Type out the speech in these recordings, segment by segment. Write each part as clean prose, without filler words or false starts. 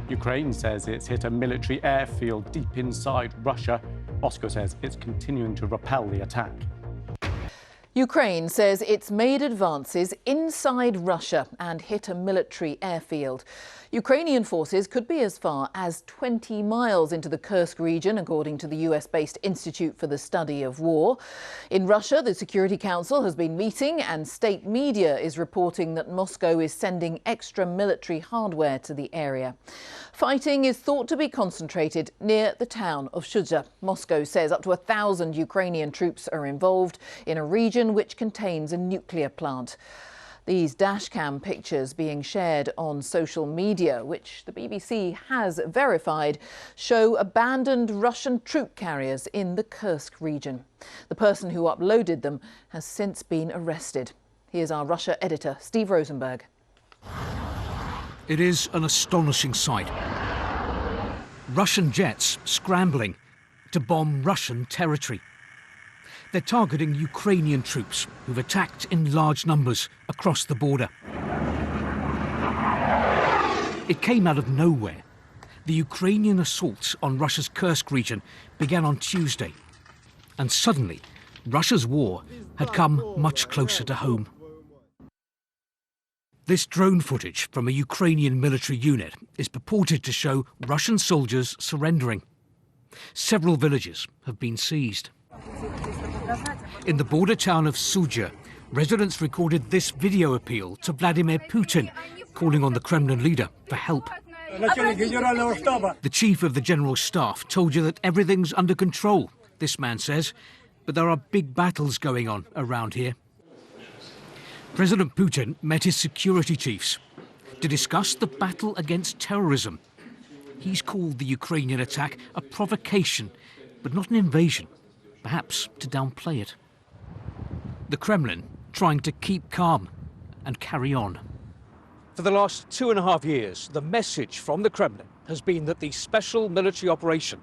Ukraine says it's hit a military airfield deep inside Russia. Moscow says it's continuing to repel the attack. Ukraine says it's made advances inside Russia and hit a military airfield. Ukrainian forces could be as far as 20 miles into the Kursk region, according to the US-based Institute for the Study of War. In Russia, the Security Council has been meeting, and state media is reporting that Moscow is sending extra military hardware to the area. Fighting is thought to be concentrated near the town of Sudzha. Moscow says up to 1,000 Ukrainian troops are involved in a region which contains a nuclear plant. These dashcam pictures being shared on social media, which the BBC has verified, show abandoned Russian troop carriers in the Kursk region. The person who uploaded them has since been arrested. Here's our Russia editor, Steve Rosenberg. It is an astonishing sight. Russian jets scrambling to bomb Russian territory. They're targeting Ukrainian troops who've attacked in large numbers across the border. It came out of nowhere. The Ukrainian assaults on Russia's Kursk region began on Tuesday. And suddenly, Russia's war had come much closer to home. This drone footage from a Ukrainian military unit is purported to show Russian soldiers surrendering. Several villages have been seized. In the border town of Sudzha, residents recorded this video appeal to Vladimir Putin, calling on the Kremlin leader for help. The chief of the general staff told you that everything's under control, this man says, but there are big battles going on around here. President Putin met his security chiefs to discuss the battle against terrorism. He's called the Ukrainian attack a provocation, but not an invasion, perhaps to downplay it. The Kremlin trying to keep calm and carry on. For the last 2.5 years, the message from the Kremlin has been that the special military operation,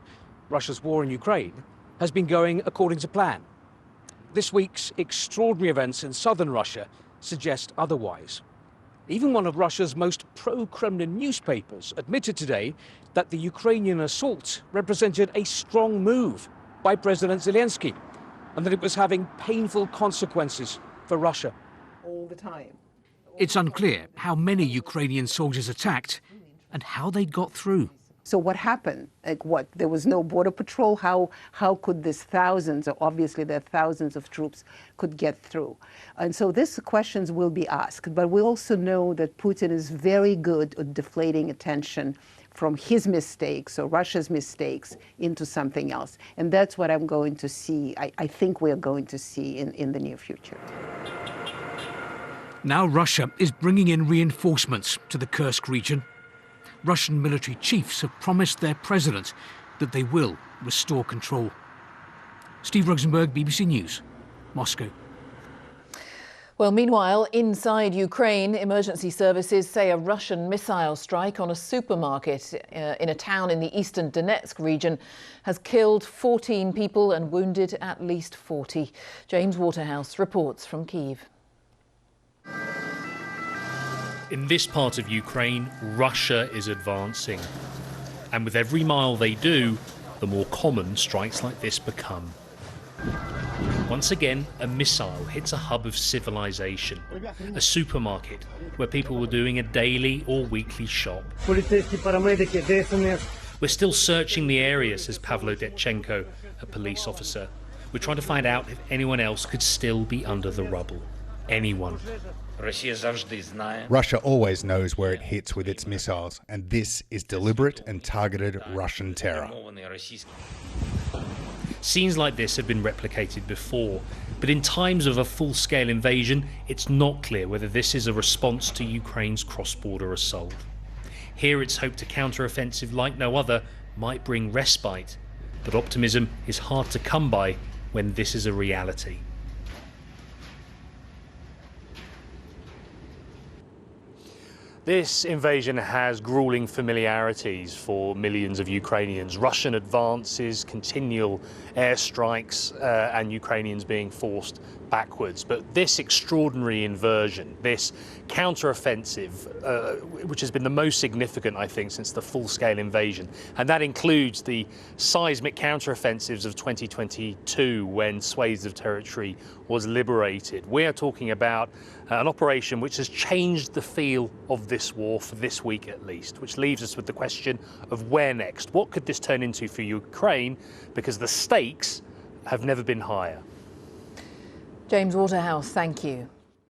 Russia's war in Ukraine, has been going according to plan. This week's extraordinary events in southern Russia suggest otherwise. Even one of Russia's most pro-Kremlin newspapers admitted today that the Ukrainian assault represented a strong move by President Zelensky, and that it was having painful consequences for Russia. All the time. It's unclear how many Ukrainian soldiers attacked and how they got through. So what happened? Like what? There was no border patrol? How could these thousands, obviously there are thousands of troops, could get through? And so these questions will be asked. But we also know that Putin is very good at deflating attention from his mistakes or Russia's mistakes into something else. And that's what I'm going to see, I think we're going to see in the near future. Now Russia is bringing in reinforcements to the Kursk region. Russian military chiefs have promised their president that they will restore control. Steve Rosenberg, BBC News, Moscow. Well, meanwhile, inside Ukraine, emergency services say a Russian missile strike on a supermarket in a town in the eastern Donetsk region has killed 14 people and wounded at least 40. James Waterhouse reports from Kyiv. In this part of Ukraine, Russia is advancing. And with every mile they do, the more common strikes like this become. Once again, a missile hits a hub of civilization, a supermarket where people were doing a daily or weekly shop. We're still searching the area, says Pavlo Detchenko, a police officer. We're trying to find out if anyone else could still be under the rubble. Anyone. Russia always knows where it hits with its missiles, and this is deliberate and targeted Russian terror. Scenes like this have been replicated before, but in times of a full-scale invasion, it's not clear whether this is a response to Ukraine's cross-border assault. Here it's hoped a counter-offensive like no other might bring respite, but optimism is hard to come by when this is a reality. This invasion has grueling familiarities for millions of Ukrainians. Russian advances, continual airstrikes, and Ukrainians being forced backwards. But this extraordinary inversion, this counter-offensive, which has been the most significant, I think, since the full-scale invasion, and that includes the seismic counter-offensives of 2022 when swathes of territory was liberated. We are talking about an operation which has changed the feel of this war for this week at least, which leaves us with the question of where next? What could this turn into for Ukraine? Because the stakes have never been higher. James Waterhouse, thank you.